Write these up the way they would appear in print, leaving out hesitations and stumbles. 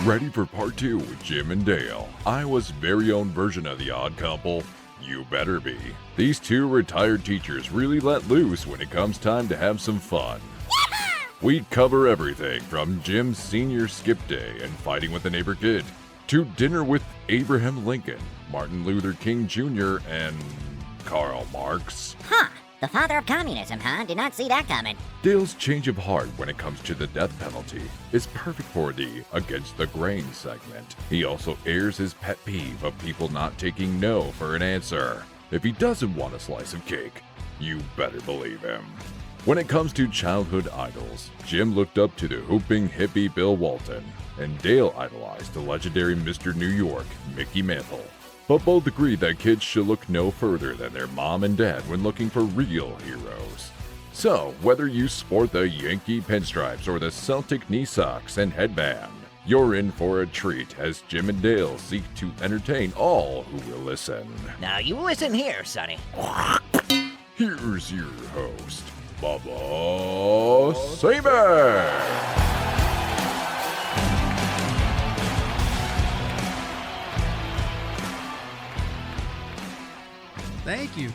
Ready for part 2 with Jim and Dale, Iowa's very own version of the odd couple? You better be. These two retired teachers really let loose when it comes time to have some fun. We cover everything from Jim's senior skip day and fighting with a neighbor kid, to dinner with Abraham Lincoln, Martin Luther King Jr., and Karl Marx. Huh, the father of communism, huh? Did not see that coming. Dale's change of heart when it comes to the death penalty is perfect for the Against the Grain segment. He also airs his pet peeve of people not taking no for an answer. If he doesn't want a slice of cake, you better believe him. When it comes to childhood idols, Jim looked up to the hooping hippie Bill Walton, and Dale idolized the legendary Mr. New York, Mickey Mantle. But both agree that kids should look no further than their mom and dad when looking for real heroes. So, whether you sport the Yankee pinstripes or the Celtic knee socks and headband, you're in for a treat as Jim and Dale seek to entertain all who will listen. Now you listen here, Sonny. Here's your host, Bubba Seeman.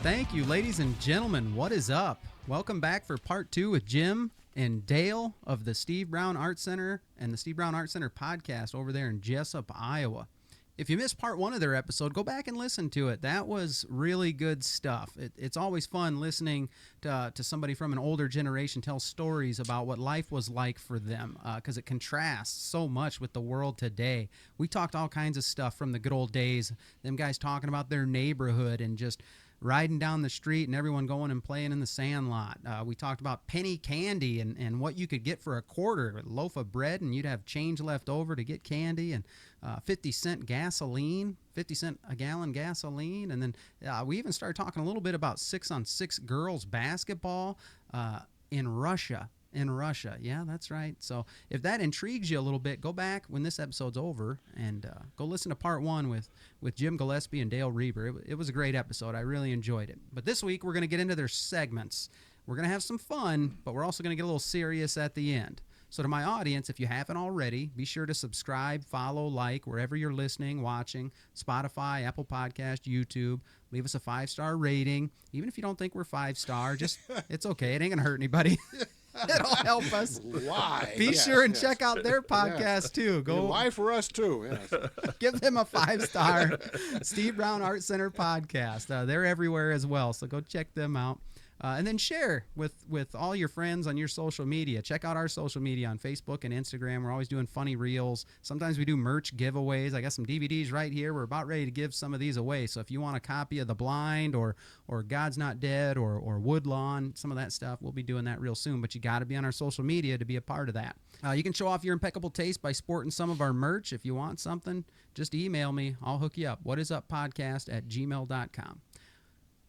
Thank you, ladies and gentlemen. What is up? Welcome back for part 2 with Jim and Dale of the Steve Brown Art Center and the Steve Brown Art Center podcast over there in Jesup, Iowa. If you missed part 1 of their episode, go back and listen to it. That was really good stuff. It's always fun listening to somebody from an older generation tell stories about what life was like for them because it contrasts so much with the world today. We talked all kinds of stuff from the good old days, them guys talking about their neighborhood and just riding down the street and everyone going and playing in the sand lot. We talked about penny candy and what you could get for a quarter, a loaf of bread, and you'd have change left over to get candy, and 50-cent gasoline, 50 cent a gallon gasoline. And then we even started talking a little bit about 6-on-6 girls basketball in Russia. Yeah, that's right. So if that intrigues you a little bit, go back when this episode's over and go listen to part 1 with Jim Gillespie and Dale Rueber. It was a great episode. I really enjoyed it. But this week, we're going to get into their segments. We're going to have some fun, but we're also going to get a little serious at the end. So to my audience, if you haven't already, be sure to subscribe, follow, like, wherever you're listening, watching, Spotify, Apple Podcast, YouTube. Leave us a 5-star rating. Even if you don't think we're 5-star, just, it's okay. It ain't going to hurt anybody. It'll help us. Why? Be sure and check out their podcast too. Go why for us too. Yes. Give them a 5-star Steve Brown Art Center podcast. They're everywhere as well, so go check them out. And then share with all your friends on your social media. Check out our social media on Facebook and Instagram. We're always doing funny reels. Sometimes we do merch giveaways. I got some DVDs right here. We're about ready to give some of these away. So if you want a copy of The Blind or God's Not Dead or Woodlawn, some of that stuff, we'll be doing that real soon. But you got to be on our social media to be a part of that. You can show off your impeccable taste by sporting some of our merch. If you want something, just email me. I'll hook you up. whatisuppodcast@gmail.com.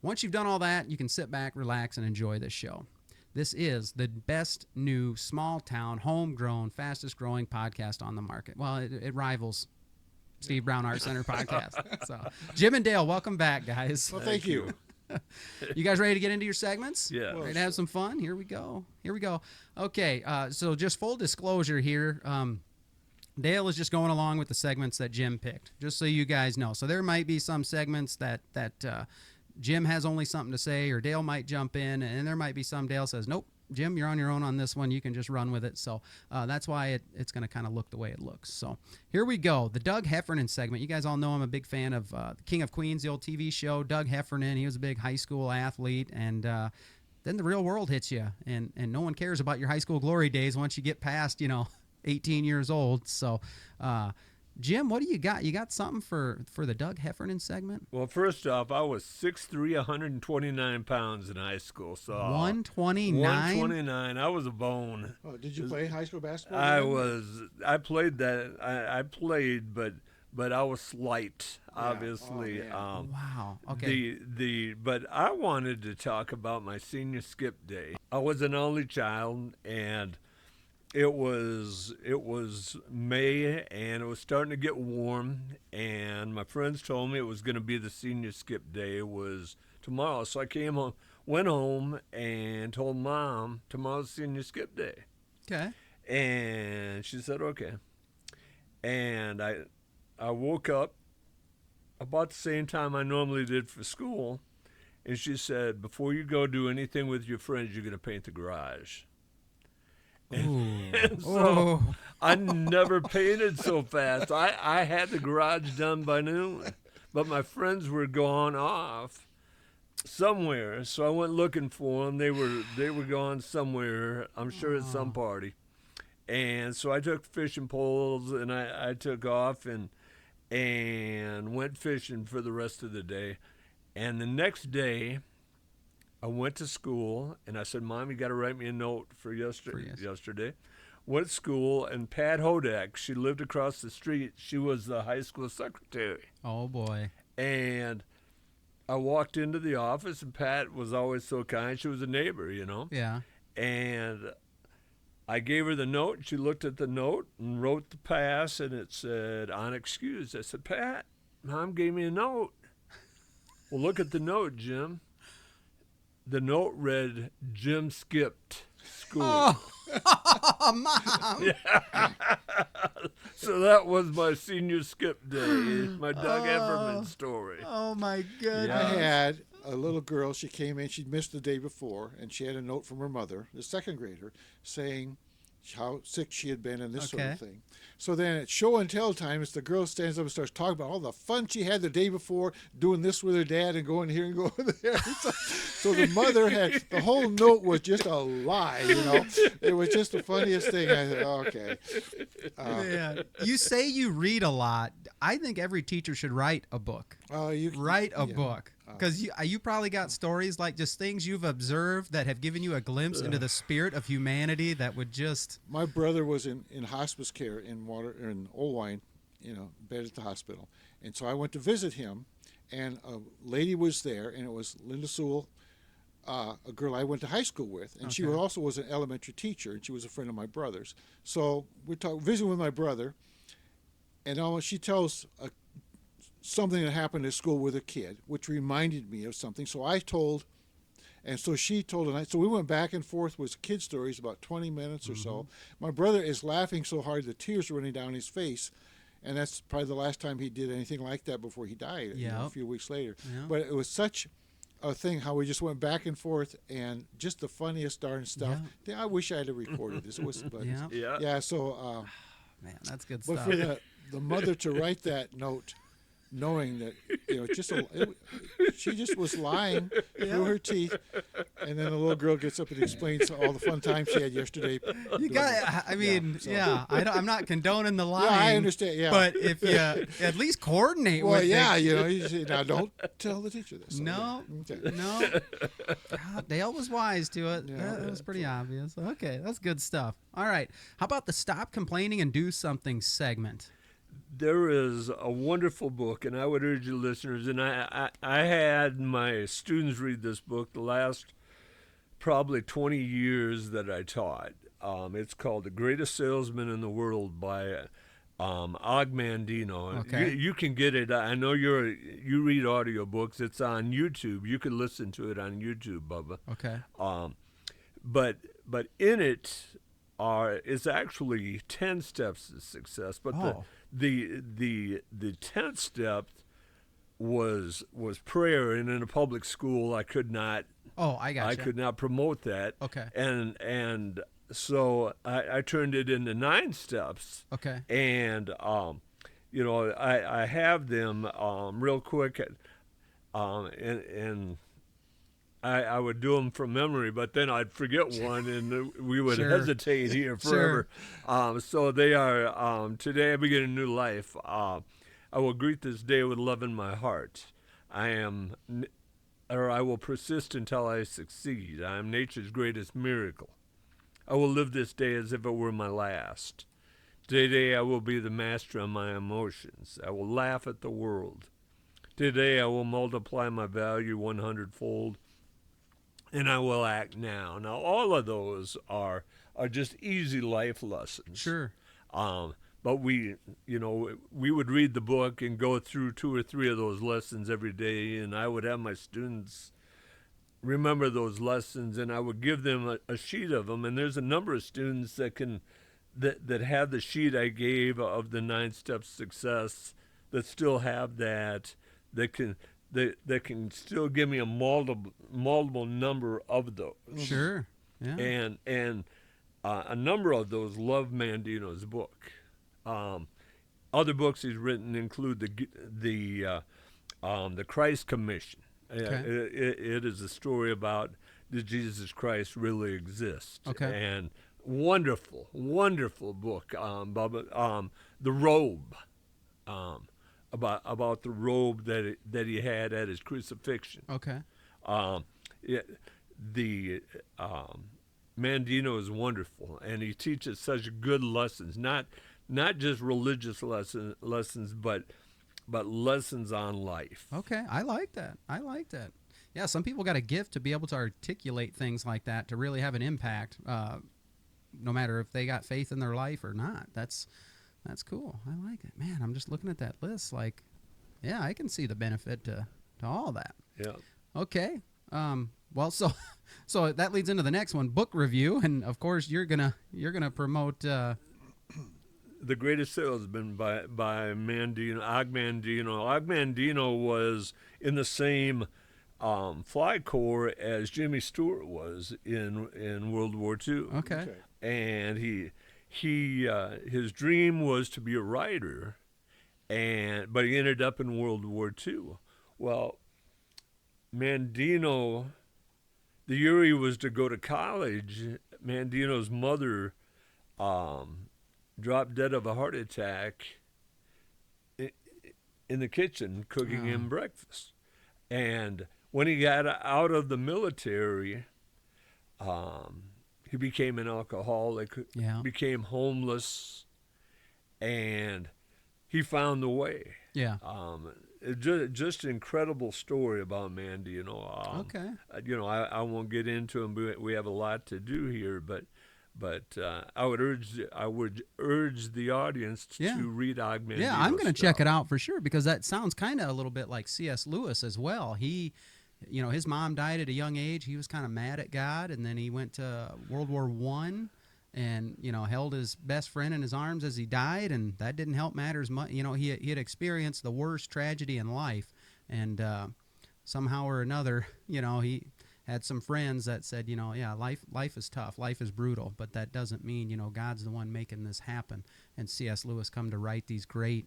Once you've done all that, you can sit back, relax, and enjoy this show. This is the best new, small-town, homegrown, fastest-growing podcast on the market. Well, it rivals Steve Brown Art Center podcast. So, Jim and Dale, welcome back, guys. Well, thank you. You guys ready to get into your segments? Yeah. Ready to have some fun? Here we go. Okay, so just full disclosure here. Dale is just going along with the segments that Jim picked, just so you guys know. So there might be some segments that Jim has only something to say, or Dale might jump in, and there might be some Dale says, nope, Jim, you're on your own on this one. You can just run with it. So that's why it's going to kind of look the way it looks. So here we go. The Doug Heffernan segment. You guys all know I'm a big fan of the King of Queens, the old TV show. Doug Heffernan, he was a big high school athlete, and then the real world hits you, and no one cares about your high school glory days once you get past, 18 years old. So Jim, what do you got? You got something for the Doug Heffernan segment? Well, first off, I was 6'3", 129 pounds in high school. So 129? 129. I was a bone. Oh, did you play high school basketball? I played that. I played, but I was slight, obviously. Oh, wow. Okay. But I wanted to talk about my senior skip day. I was an only child, and It was May, and it was starting to get warm, and my friends told me it was going to be the senior skip day. It was tomorrow, so I came home, went home, and told Mom tomorrow's senior skip day. Okay. And she said, okay. And I woke up about the same time I normally did for school, and she said, before you go do anything with your friends, you're going to paint the garage. And so I never painted so fast. I had the garage done by noon, but my friends were gone off somewhere, so I went looking for them. They were gone somewhere, I'm sure at some party. And so I took fishing poles and I took off and went fishing for the rest of the day. And the next day, I went to school and I said, Mom, you got to write me a note for yesterday. Went to school, and Pat Hodak, she lived across the street. She was the high school secretary. Oh, boy. And I walked into the office, and Pat was always so kind. She was a neighbor, you know. Yeah. And I gave her the note. She looked at the note and wrote the pass, and it said, unexcused. I said, Pat, Mom gave me a note. Well, look at the note, Jim. The note read, Jim skipped school. Oh, Mom. So that was my senior skip day, my Doug Everman story. Oh, my goodness. I had a little girl. She came in. She'd missed the day before, and she had a note from her mother, the second grader, saying how sick she had been and this sort of thing. So then at show and tell time, as the girl stands up and starts talking about all the fun she had the day before, doing this with her dad and going here and going there. So the mother had, the whole note was just a lie, you know. It was just the funniest thing. I said, okay. Yeah. You say you read a lot. I think every teacher should write a book. Write a book. Because you probably got stories like just things you've observed that have given you a glimpse into the spirit of humanity that would just... My brother was in hospice care in Old Wine, you know, bed at the hospital. And so I went to visit him, and a lady was there, and it was Linda Sewell, a girl I went to high school with. And she also was an elementary teacher, and she was a friend of my brother's. So we're visiting with my brother, and she tells something that happened at school with a kid, which reminded me of something. So I told, and so she told, and so we went back and forth with kid stories about 20 minutes or so. My brother is laughing so hard the tears are running down his face, and that's probably the last time he did anything like that before he died, you know, a few weeks later. Yep. But it was such a thing how we just went back and forth, and just the funniest darn stuff. Yeah, I wish I had recorded this. It was, but so man, that's good but stuff. for the mother to write that note, knowing that, you know, she just was lying through her teeth, and then the little girl gets up and explains all the fun time she had yesterday. You got, I mean, I'm not condoning the lying. Yeah, I understand. Yeah, but if you at least coordinate with it. You know, you say, now don't tell the teacher this. No. Dale was wise to it. That was pretty obvious. Okay, that's good stuff. All right, how about the Stop Complaining and Do Something segment? There is a wonderful book, and I would urge you listeners, and I had my students read this book the last probably 20 years that I taught. It's called The Greatest Salesman in the World by Og Mandino. Okay. You can get it. I know you read audiobooks. It's on YouTube. You can listen to it on YouTube, Bubba. Okay. But in it is actually 10 steps to success. But the 10th step was prayer, and in a public school I could not. Oh, I got I could not promote that. Okay. And so I turned it into 9 steps. Okay. And you know, I have them real quick, and I would do them from memory, but then I'd forget one, and we would hesitate here forever. So they are, today I begin a new life. I will greet this day with love in my heart. I will persist until I succeed. I am nature's greatest miracle. I will live this day as if it were my last. Today I will be the master of my emotions. I will laugh at the world. Today I will multiply my value 100-fold. And I will act now. Now, all of those are just easy life lessons. Sure. But we would read the book and go through 2 or 3 of those lessons every day, and I would have my students remember those lessons, and I would give them a sheet of them. And there's a number of students that can that have the sheet I gave of the 9 steps to success, that still have that can still give me a multiple number of those. Sure. Yeah. And a number of those love Mandino's book. Other books he's written include the Christ Commission. Okay. It is a story about did Jesus Christ really exist? Okay. And wonderful book. Bubba, the robe. About the robe that he had at his crucifixion. Okay. Mandino is wonderful, and he teaches such good lessons, not just religious lessons, but lessons on life. Okay. I like that. Yeah, some people got a gift to be able to articulate things like that to really have an impact, no matter if they got faith in their life or not. That's cool. I like it. Man, I'm just looking at that list like, yeah, I can see the benefit to all that. Yeah. Okay. Well, so that leads into the next one, book review, and of course you're gonna promote. The greatest salesman by Mandino, Og Mandino. Og Mandino was in the same fly corps as Jimmy Stewart was in World War II. Okay. And he his dream was to be a writer, but he ended up in World War II. Well, Mandino, the year he was to go to college, Mandino's mother dropped dead of a heart attack in the kitchen cooking him breakfast. And when he got out of the military, he became an alcoholic, became homeless, and he found the way. Yeah. Just an incredible story about Mandino. Okay. I won't get into him. We have a lot to do here, but I would urge the audience to read Og Mandino's Yeah, I'm going to stuff. check it out for sure, because that sounds kind of a little bit like C.S. Lewis as well. He, his mom died at a young age. He was kind of mad at God, and then he went to World War I and, held his best friend in his arms as he died, and that didn't help matters much. He had experienced the worst tragedy in life, and somehow or another, he had some friends that said, life is tough, life is brutal, but that doesn't mean, God's the one making this happen. And C.S. Lewis come to write these great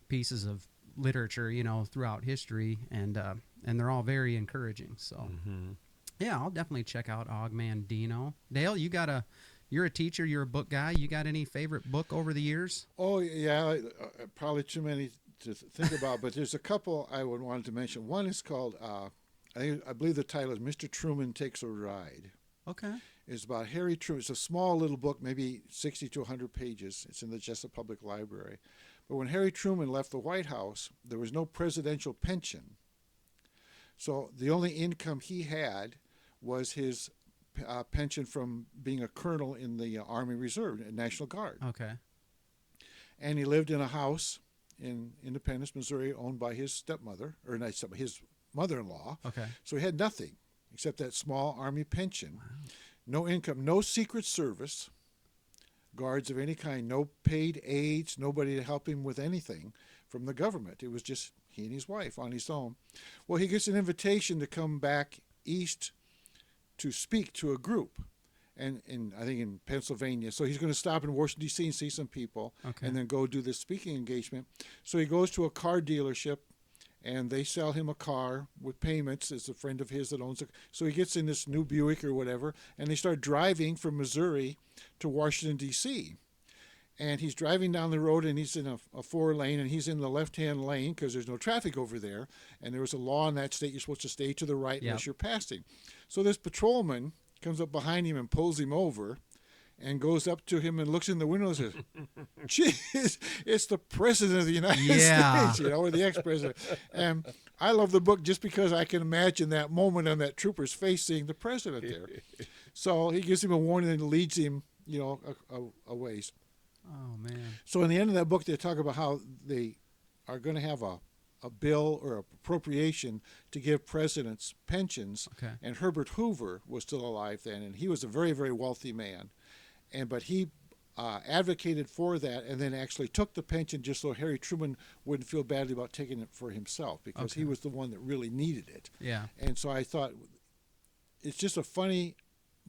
pieces of literature, throughout history, and they're all very encouraging. So, yeah, I'll definitely check out Og Mandino. Dale, you're a teacher, you're a book guy. You got any favorite book over the years? Oh, yeah, probably too many to think about, but there's a couple I would want to mention. One is called, I believe the title is Mr. Truman Takes a Ride. Okay. It's about Harry Truman. It's a small little book, maybe 60 to 100 pages. It's in the Jesup Public Library. But when Harry Truman left the White House, there was no presidential pension. So the only income he had was his pension from being a colonel in the Army Reserve, National Guard. Okay. And he lived in a house in Independence, Missouri, owned by his stepmother, or not stepmother, his mother-in-law. Okay. So he had nothing except that small Army pension. Wow. No income, no Secret Service guards of any kind, no paid aides, nobody to help him with anything from the government. It was just he and his wife on his own. Well, he gets an invitation to come back east to speak to a group, and I think in Pennsylvania. So he's going to stop in Washington, D.C. and see some people, and then go do this speaking engagement. So he goes to a car dealership, and they sell him a car with payments. It's a friend of his that owns it. So he gets in this new Buick or whatever, and they start driving from Missouri to Washington, D.C. And he's driving down the road, and he's in a 4-lane, and he's in the left-hand lane because there's no traffic over there. And there was a law in that state, you're supposed to stay to the right unless you're passing. So this patrolman comes up behind him and pulls him over and goes up to him and looks in the window and says, "Geez, it's the president of the United States, or the ex-president." And I love the book just because I can imagine that moment on that trooper's face seeing the president there. So he gives him a warning and leads him, a ways. Oh, man. So in the end of that book, they talk about how they are going to have a bill or appropriation to give presidents pensions. Okay. And Herbert Hoover was still alive then, and he was a very, very wealthy man. But he advocated for that, and then actually took the pension just so Harry Truman wouldn't feel badly about taking it for himself, because he was the one that really needed it. Yeah. And so I thought it's just a funny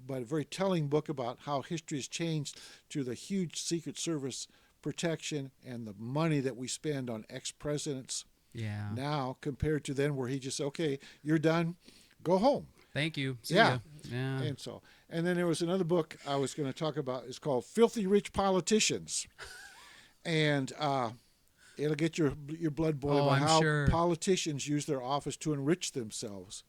but a very telling book about how history has changed through the huge Secret Service protection and the money that we spend on ex-presidents now compared to then, where he just said, okay, you're done, go home. Thank you. See Yeah. ya. Yeah. And then there was another book I was going to talk about. It's called Filthy Rich Politicians. And it'll get your blood boiling about how politicians use their office to enrich themselves.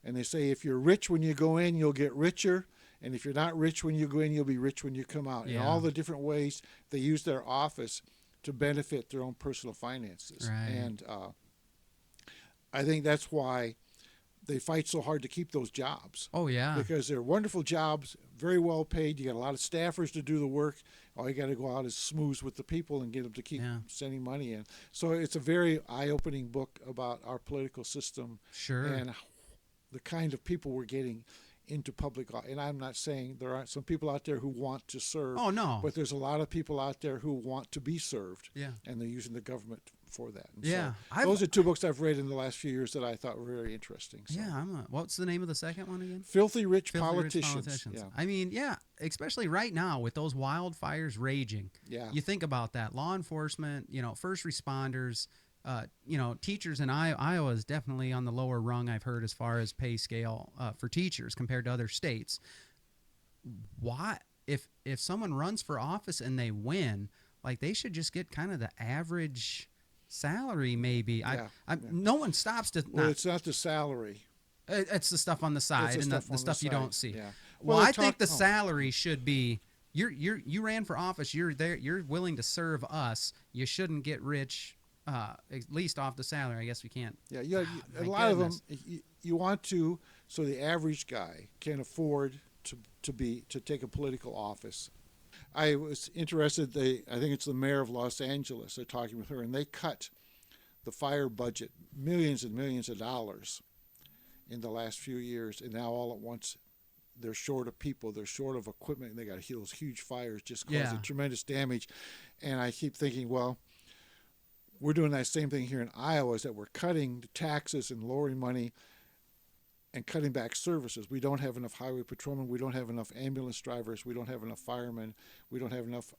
And they say if you're rich when you go in, you'll get richer. And if you're not rich when you go in, you'll be rich when you come out. And all the different ways they use their office to benefit their own personal finances. Right. And I think that's why they fight so hard to keep those jobs. Oh, yeah. Because they're wonderful jobs, very well paid. You got a lot of staffers to do the work. All you got to go out is smooth with the people and get them to keep sending money in. So it's a very eye-opening book about our political system. Sure. And the kind of people we're getting into public. And I'm not saying there aren't some people out there who want to serve. Oh, no. But there's a lot of people out there who want to be served. Yeah. And they're using the government for that. And yeah. So those are two books I've read in the last few years that I thought were very interesting. So. Yeah. What's the name of the second one again? Filthy Rich Politicians. Yeah. I mean, especially right now with those wildfires raging. Yeah. You think about that. Law enforcement, first responders, teachers in Iowa is definitely on the lower rung, I've heard, as far as pay scale for teachers compared to other states. Why, if someone runs for office and they win, like they should just get kind of the average salary, maybe. No one stops to. Well, it's not the salary. It's the stuff on the side and the stuff you don't see. Yeah. Well, I think the salary should be. You ran for office. You're there. You're willing to serve us. You shouldn't get rich. At least off the salary. I guess we can't. Yeah, a lot of them you want to, so the average guy can afford to take a political office. I was interested. I think it's the mayor of Los Angeles. They're talking with her, and they cut the fire budget millions and millions of dollars in the last few years, and now all at once they're short of people, they're short of equipment, and they got to heal those huge fires, just causing tremendous damage. And I keep thinking, well, we're doing that same thing here in Iowa, is that we're cutting the taxes and lowering money and cutting back services. We don't have enough highway patrolmen. We don't have enough ambulance drivers. We don't have enough firemen. We don't have enough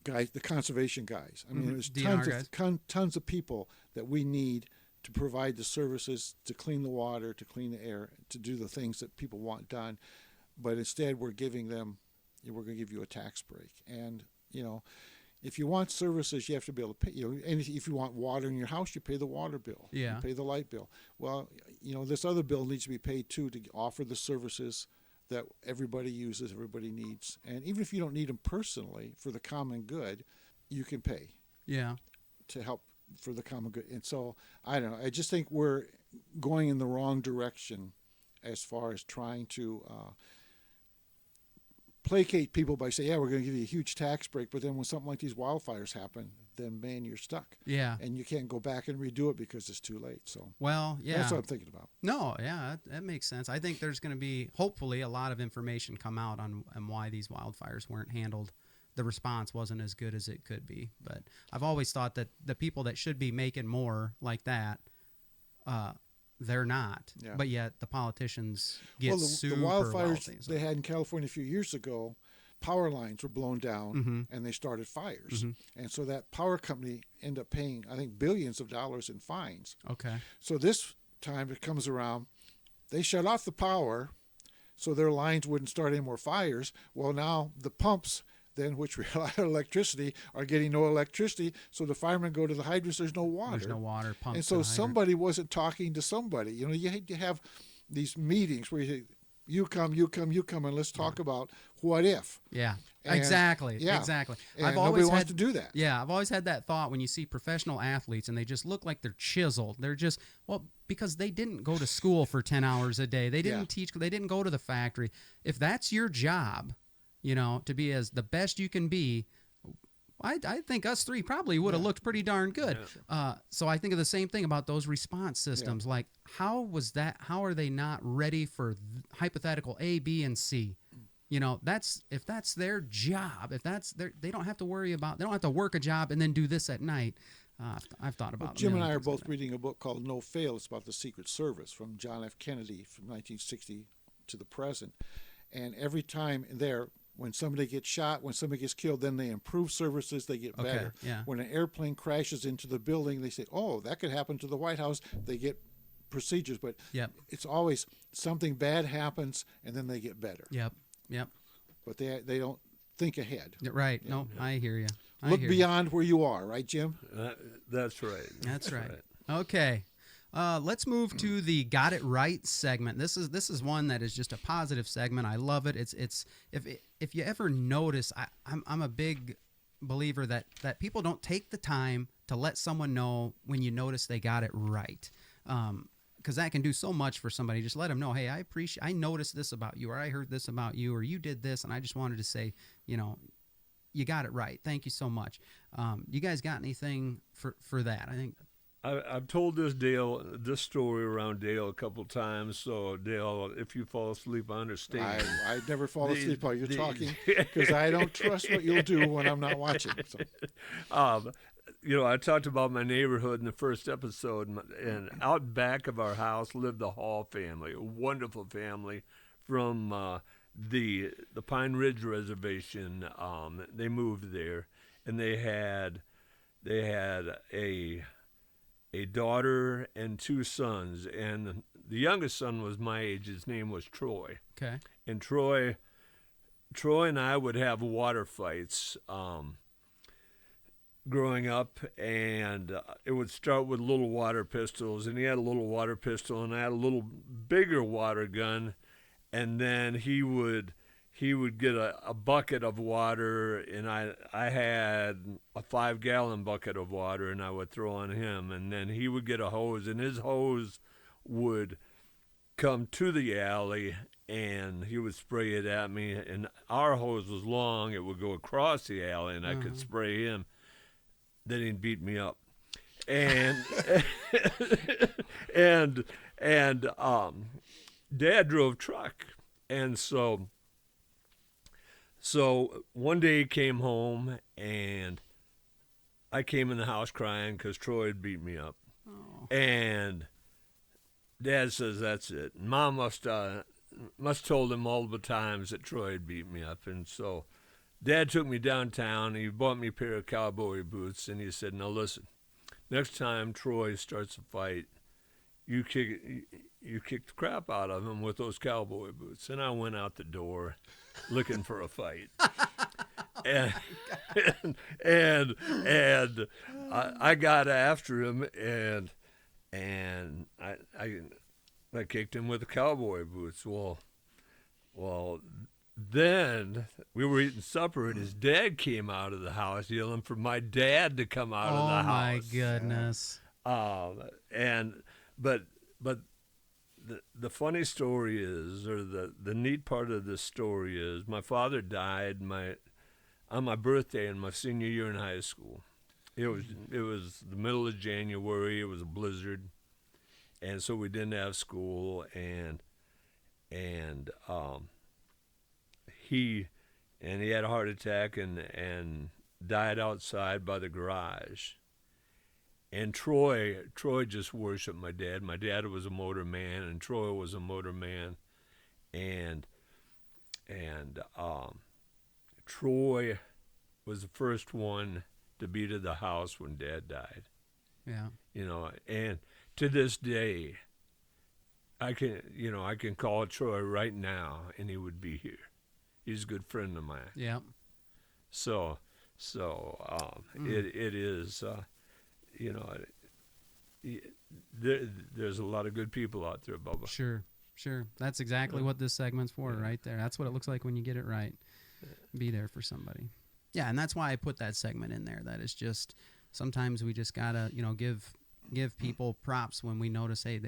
guys, the conservation guys. I mean, there's tons of people that we need to provide the services, to clean the water, to clean the air, to do the things that people want done. But instead, we're giving them, we're going to give you a tax break. And, if you want services, you have to be able to pay. And if you want water in your house, you pay the water bill. Yeah. You pay the light bill. Well, this other bill needs to be paid too, to offer the services that everybody uses, everybody needs. And even if you don't need them personally for the common good, you can pay. Yeah. To help for the common good. And so, I don't know. I just think we're going in the wrong direction as far as trying to placate people by saying, we're going to give you a huge tax break, but then when something like these wildfires happen, then, man, you're stuck. Yeah. And you can't go back and redo it because it's too late. So, that's what I'm thinking about. No, that makes sense. I think there's going to be, hopefully, a lot of information come out on why these wildfires weren't handled. The response wasn't as good as it could be. But I've always thought that the people that should be making more like that, they're not. Yeah. But yet the politicians get super the wildfires wealthy, they had in California a few years ago, power lines were blown down and they started fires. And so that power company ended up paying, I think, billions of dollars in fines. Okay. So this time it comes around, they shut off the power so their lines wouldn't start any more fires. Well, now the pumps, then, which rely on electricity, are getting no electricity, so the firemen go to the hydrants, there's no water. There's no water pumped. And so somebody wasn't talking to somebody. You had to have these meetings where you come, and let's talk about what if. Yeah, exactly. And nobody wants to do that. Yeah, I've always had that thought when you see professional athletes and they just look like they're chiseled. They're just, because they didn't go to school for 10 hours a day. They didn't teach, they didn't go to the factory. If that's your job, to be as the best you can be, I think us three probably would have looked pretty darn good. Yeah. So I think of the same thing about those response systems. Yeah. Like, how are they not ready for hypothetical A, B, and C? You know, if that's their job, if that's they don't have to worry about, they don't have to work a job and then do this at night. I've thought about Jim and I are things both like reading a book called No Fail. It's about the Secret Service from John F. Kennedy from 1960 to the present. And every time there, when somebody gets shot, when somebody gets killed, then they improve services, they get better. yeah. When an airplane crashes into the building, they say, oh, that could happen to the White House. They get procedures, but Yep. it's always something bad happens and then they get better. Yep. But they don't think ahead. Right. No, I hear you. Look beyond where you are, right, Jim? That's right. That's right. Okay. Let's move to the Got It Right segment. This is one that is just a positive segment. I love it. It's if you ever notice, I'm a big believer that people don't take the time to let someone know when you notice they got it right. Because that can do so much for somebody. Just let them know, hey, I noticed this about you, or I heard this about you, or you did this, and I just wanted to say, you got it right. Thank you so much. You guys got anything for that? I think I've told this story around Dale a couple times. So Dale, if you fall asleep, I understand. I never fall asleep while you're talking because I don't trust what you'll do when I'm not watching. So. I talked about my neighborhood in the first episode, and out back of our house lived the Hall family, a wonderful family from the Pine Ridge Reservation. They moved there, and they had a daughter and two sons, and the youngest son was my age. His name was Troy. okay. And Troy and I would have water fights. Growing up, and it would start with little water pistols, and he had a little water pistol, and I had a little bigger water gun, and then he would get a bucket of water, and I had a 5-gallon bucket of water, and I would throw on him, and then he would get a hose, and his hose would come to the alley, and he would spray it at me, and our hose was long, it would go across the alley, and I could spray him. Then he'd beat me up, and Dad drove truck, and so one day he came home, and I came in the house crying because Troy had beat me up, and Dad says that's it. And Mom must told him multiple times that Troy had beat me up, and so. Dad took me downtown, and he bought me a pair of cowboy boots, and he said, now listen, next time Troy starts a fight, you kick the crap out of him with those cowboy boots. And I went out the door looking for a fight. and I got after him, and I kicked him with the cowboy boots. Well, then we were eating supper, and his dad came out of the house yelling for my dad to come out of the house. Oh my goodness! But the funny story is, or the neat part of this story is, my father died on my birthday in my senior year in high school. It was the middle of January. It was a blizzard, and so we didn't have school, and he had a heart attack and died outside by the garage. And Troy just worshipped my dad. My dad was a motor man, and Troy was a motor man, and Troy was the first one to be to the house when Dad died. Yeah. And to this day, I can call Troy right now, and he would be here. He's a good friend of mine. Yeah. So it is, there's a lot of good people out there, Bubba. Sure. That's exactly what this segment's for, right there. That's what it looks like when you get it right. Be there for somebody. Yeah, and that's why I put that segment in there. That is just, sometimes we just gotta, give people props when we notice, hey,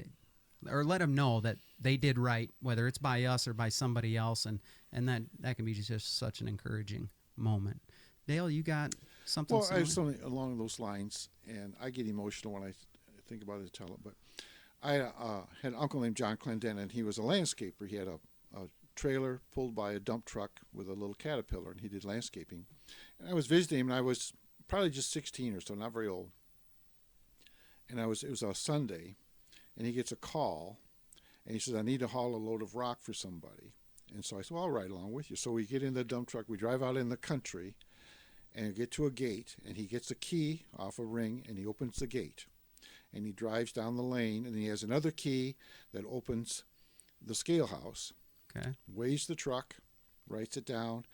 or let them know that they did right, whether it's by us or by somebody else, and that can be just such an encouraging moment. Dale, you got something? Well, I have something along those lines, and I get emotional when I think about it, tell it. But I had an uncle named John Clendon, and he was a landscaper. He had a trailer pulled by a dump truck with a little Caterpillar, and he did landscaping. And I was visiting him, and I was probably just 16 or so, not very old. And it was a Sunday, and he gets a call, and he says, I need to haul a load of rock for somebody. And so I said, well, I'll ride along with you. So we get in the dump truck, we drive out in the country, and get to a gate, and he gets a key off a ring, and he opens the gate. And he drives down the lane, and he has another key that opens the scale house. Okay. Weighs the truck, writes it down,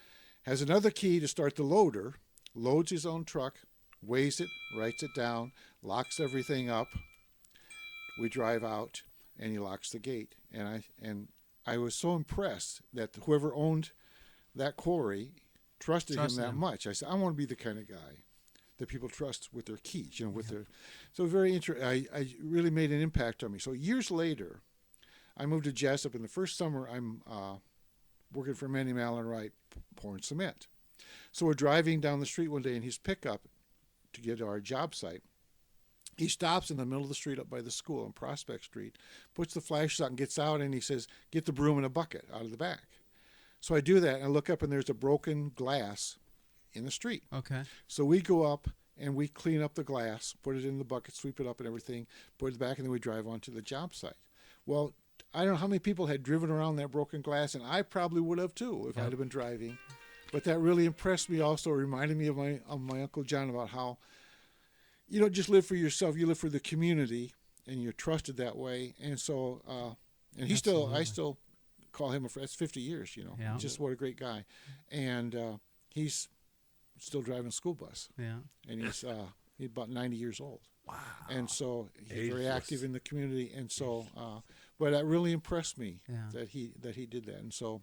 has another key to start the loader, loads his own truck, weighs it, writes it down, locks everything up. We drive out, and he locks the gate. And I was so impressed that whoever owned that quarry trusted him that much. I said, I want to be the kind of guy that people trust with their keys, with their. So very interesting. I really made an impact on me. So years later, I moved to Jesup. In the first summer, I'm working for Manny Mallon Wright, pouring cement. So we're driving down the street one day in his pickup to get to our job site. He stops in the middle of the street up by the school on Prospect Street, puts the flashes out and gets out, and he says, get the broom and a bucket out of the back. So I do that, and I look up, and there's a broken glass in the street. Okay. So we go up, and we clean up the glass, put it in the bucket, sweep it up and everything, put it back, and then we drive on to the job site. Well, I don't know how many people had driven around that broken glass, and I probably would have too if I'd have been driving. But that really impressed me also, reminded me of my Uncle John about how you don't just live for yourself, you live for the community, and you're trusted that way. And so, and I still call him a friend. That's 50 years, Yeah. Just what a great guy. And he's still driving a school bus. Yeah. And he's about 90 years old. Wow. And so he's Ageless. very active in the community. And so, but that really impressed me that he did that. And so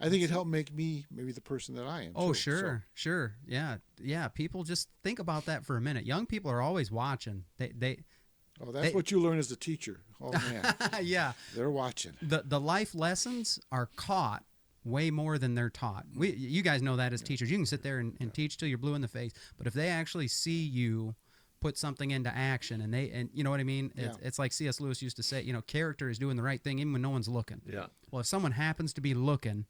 I think it helped make me maybe the person that I am. Oh, too. sure, sure. Yeah. People just think about that for a minute. Young people are always watching. That's what you learn as a teacher. Oh, man. Yeah. They're watching. The life lessons are caught way more than they're taught. You guys know that as teachers. You can sit there and teach till you're blue in the face, but if they actually see you put something into action, and you know what I mean? It's like C.S. Lewis used to say, character is doing the right thing even when no one's looking. Yeah. Well, if someone happens to be looking,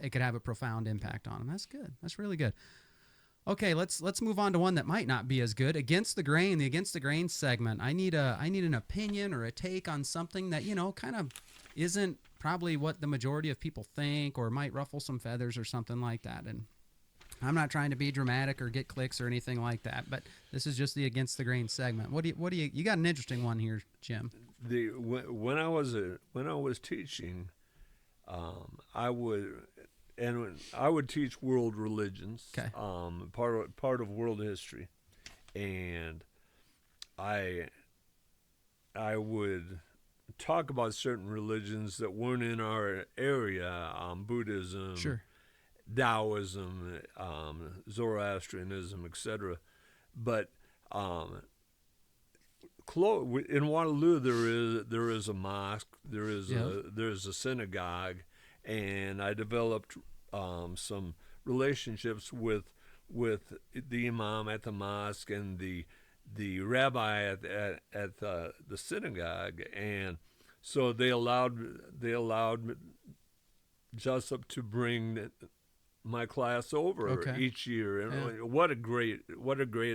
it could have a profound impact on them. That's good. That's really good. Okay, let's move on to one that might not be as good. Against the Grain, the Against the Grain segment. I need an opinion or a take on something that, kind of isn't probably what the majority of people think, or might ruffle some feathers or something like that. And I'm not trying to be dramatic or get clicks or anything like that, but this is just the Against the Grain segment. What do you got an interesting one here, Jim? When I was teaching, I would teach world religions, Okay. part of world history, and I would talk about certain religions that weren't in our area, Buddhism, Sure. Taoism, Zoroastrianism, etc. But in Waterloo, there is a mosque, there is a synagogue, and I developed some relationships with the imam at the mosque and the rabbi at the synagogue, and so they allowed Jesup to bring my class over each year, and what a great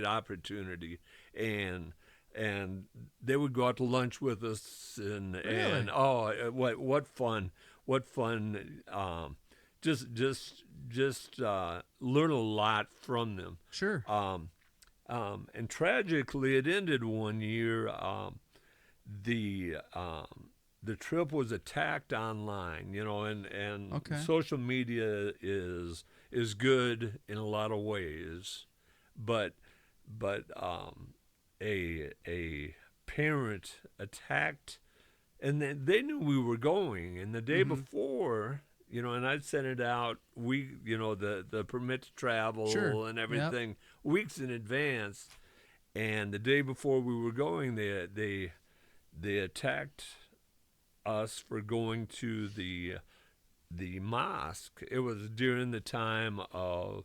opportunity, and they would go out to lunch with us, and what fun, just learn a lot from them. Sure. And tragically, it ended one year. The trip was attacked online, and social media is good in a lot of ways, but a parent attacked, and they knew we were going, and the day before, and I'd sent it out the permit to travel and everything weeks in advance, and the day before we were going, they attacked us for going to the mosque. It was during the time of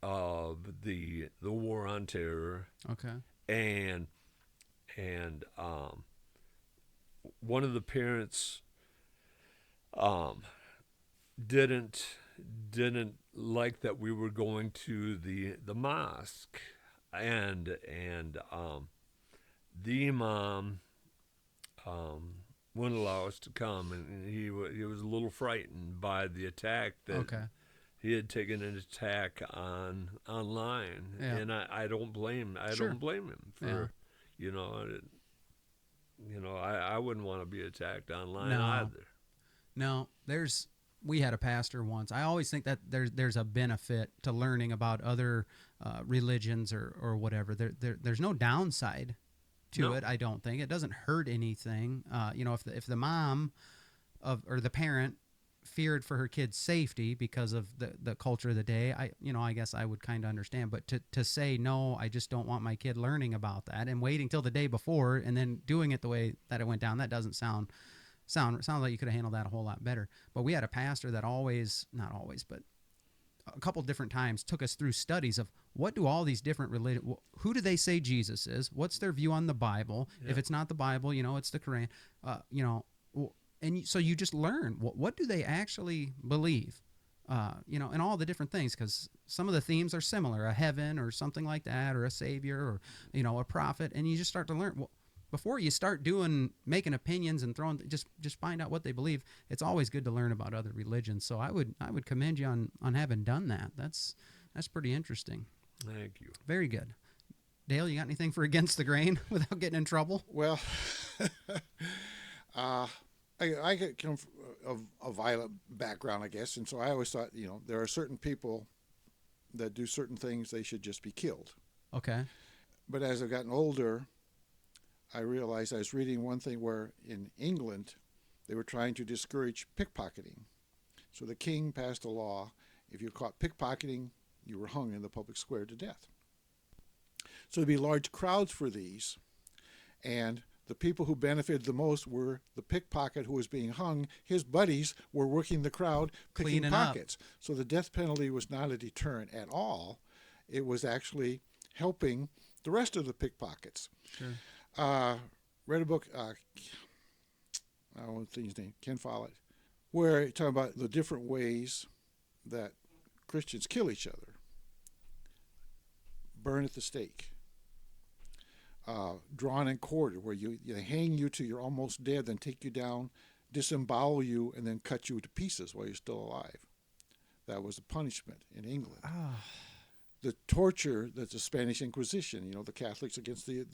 the war on terror. Okay. And one of the parents didn't like that we were going to the mosque, and the imam wouldn't allow us to come, and he was a little frightened by the attack that Okay. he had taken an attack online, Yeah. and I don't blame Sure. don't blame him for Yeah. I wouldn't want to be attacked online No. either. No, we had a pastor once. I always think that there's a benefit to learning about other religions or whatever. There's no downside to No. it. I don't think it doesn't hurt anything. If the mom or the parent feared for her kid's safety because of the culture of the day, I guess I would kind of understand. But to say no, I just don't want my kid learning about that and waiting till the day before and then doing it the way that it went down, that doesn't sound like you could have handled that a whole lot better. But we had a pastor that not always, but a couple different times took us through studies of what do all these different who do they say Jesus is? What's their view on the Bible? Yeah. If it's not the Bible, it's the Quran. So you just learn what do they actually believe? And all the different things, because some of the themes are similar, a heaven or something like that, or a savior, or a prophet, and you just start to learn. Before you start making opinions and throwing, just find out what they believe. It's always good to learn about other religions. So I would commend you on having done that. That's pretty interesting. Thank you. Very good. Dale, you got anything for Against the Grain without getting in trouble? Well, I come from a violent background, I guess, and so I always thought, there are certain people that do certain things, they should just be killed. Okay. But as I've gotten older, I realized I was reading one thing where in England they were trying to discourage pickpocketing. So the king passed a law, if you were caught pickpocketing, you were hung in the public square to death. So there'd be large crowds for these, and the people who benefited the most were the pickpocket who was being hung. His buddies were working the crowd, picking Cleaning up. pockets. So the death penalty was not a deterrent at all. It was actually helping the rest of the pickpockets. Sure. Read a book, I don't think his name, Ken Follett, where he talked about the different ways that Christians kill each other. Burn at the stake. Drawn and quartered, where they hang you till you're almost dead, then take you down, disembowel you, and then cut you to pieces while you're still alive. That was the punishment in England. Oh. The torture that the Spanish Inquisition, the Catholics against the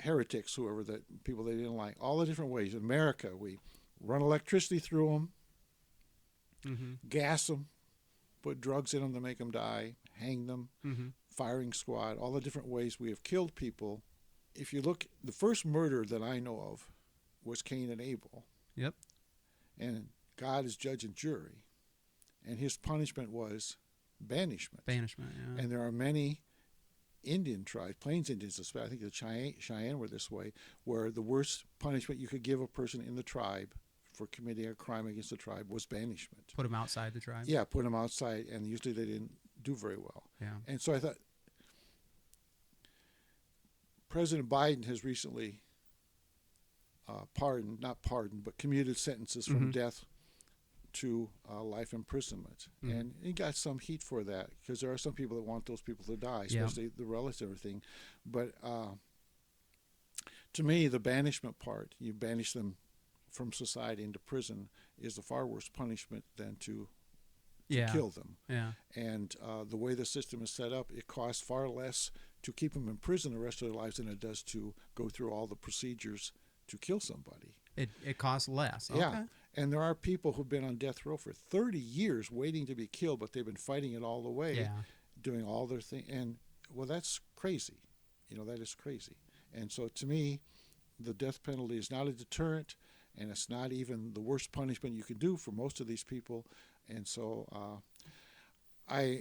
heretics, whoever, that people they didn't like, all the different ways. In America, we run electricity through them, Mm-hmm. gas them, put drugs in them to make them die, hang them, Mm-hmm. firing squad, all the different ways we have killed people. If you look, the first murder that I know of was Cain and Abel. Yep. And God is judge and jury. And his punishment was banishment. Banishment, yeah. And there are many Indian tribes, Plains Indians especially, I think the Cheyenne were this way, where the worst punishment you could give a person in the tribe for committing a crime against the tribe was banishment. Put them outside the tribe. Yeah, put them outside, and usually they didn't do very well. Yeah. And so I thought, President Biden has recently commuted sentences from Mhm. death to life imprisonment. Mhm. And he got some heat for that, because there are some people that want those people to die, Yeah. especially the relatives and everything. But to me, the banishment part, you banish them from society into prison, is a far worse punishment than to Yeah. kill them. Yeah. And the way the system is set up, it costs far less to keep them in prison the rest of their lives than it does to go through all the procedures to kill somebody. It costs less. Okay. Yeah. And there are people who've been on death row for 30 years waiting to be killed, but they've been fighting it all the way, Yeah. doing all their thing. And, well, that's crazy. That is crazy. And so to me, the death penalty is not a deterrent, and it's not even the worst punishment you can do for most of these people. And so I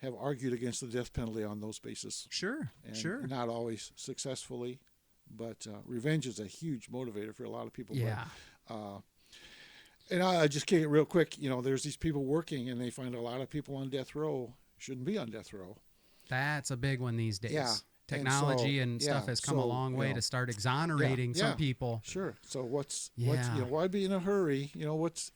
have argued against the death penalty on those bases. Sure. And Sure. not always successfully, but revenge is a huge motivator for a lot of people. Yeah. But, and I just kick it real quick. There's these people working, and they find a lot of people on death row shouldn't be on death row. That's a big one these days. Yeah. technology and stuff yeah, has come a so, long way you know, to start exonerating yeah, some people. Sure. So what's Yeah. why be in a hurry? Once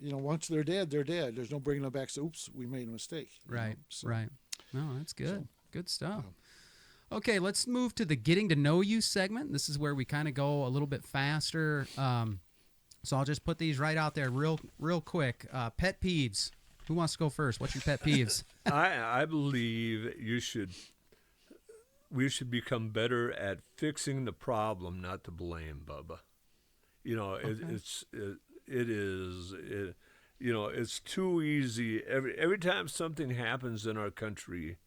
they're dead, they're dead. There's no bringing them back. So, oops, we made a mistake. Right. So, Right. No, that's good. Good stuff. yeah. Okay, let's move to the getting to know you segment. This is where we kind of go a little bit faster. So I'll just put these right out there real quick. Pet peeves. Who wants to go first? What's your pet peeves? I believe we should become better at fixing the problem, not to blame, Bubba. You know, it's too easy. Every time something happens in our country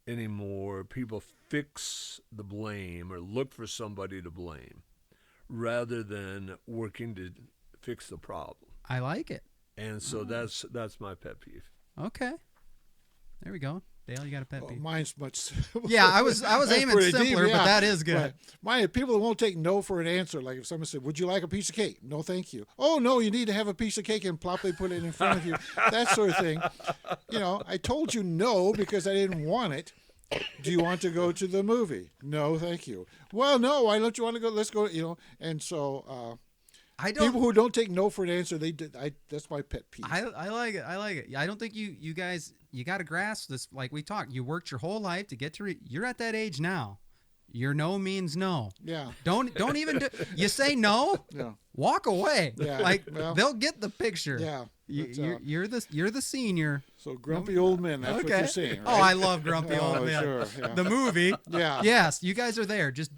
anymore, people fix the blame or look for somebody to blame rather than working to fix the problem. I like it. And so that's my pet peeve. Okay. There we go. Dale, you got a pet peeve? Mine's much. Yeah, I was That's aiming pretty simpler, deep, but yeah. that is good. Right. Mine, people that won't take no for an answer. Like if someone said, "Would you like a piece of cake?" No, thank you. Oh no, you need to have a piece of cake, and plop, they put it in front of you. That sort of thing. I told you no because I didn't want it. Do you want to go to the movie? No, thank you. Well, no, why don't you want to go? Let's go. And so. People who don't take no for an answer, that's my pet peeve. I like it. I like it. I don't think you guys, you got to grasp this. Like we talked, you worked your whole life to get to. You're at that age now. Your no means no. Yeah. Don't even do. You say no. Yeah. Walk away. Yeah. Like Well, they'll get the picture. Yeah. You're the senior. So grumpy old men. That's what you're saying. Right? Oh, I love grumpy old men. Sure. Yeah. The movie. Yeah. Yes, you guys are there. Just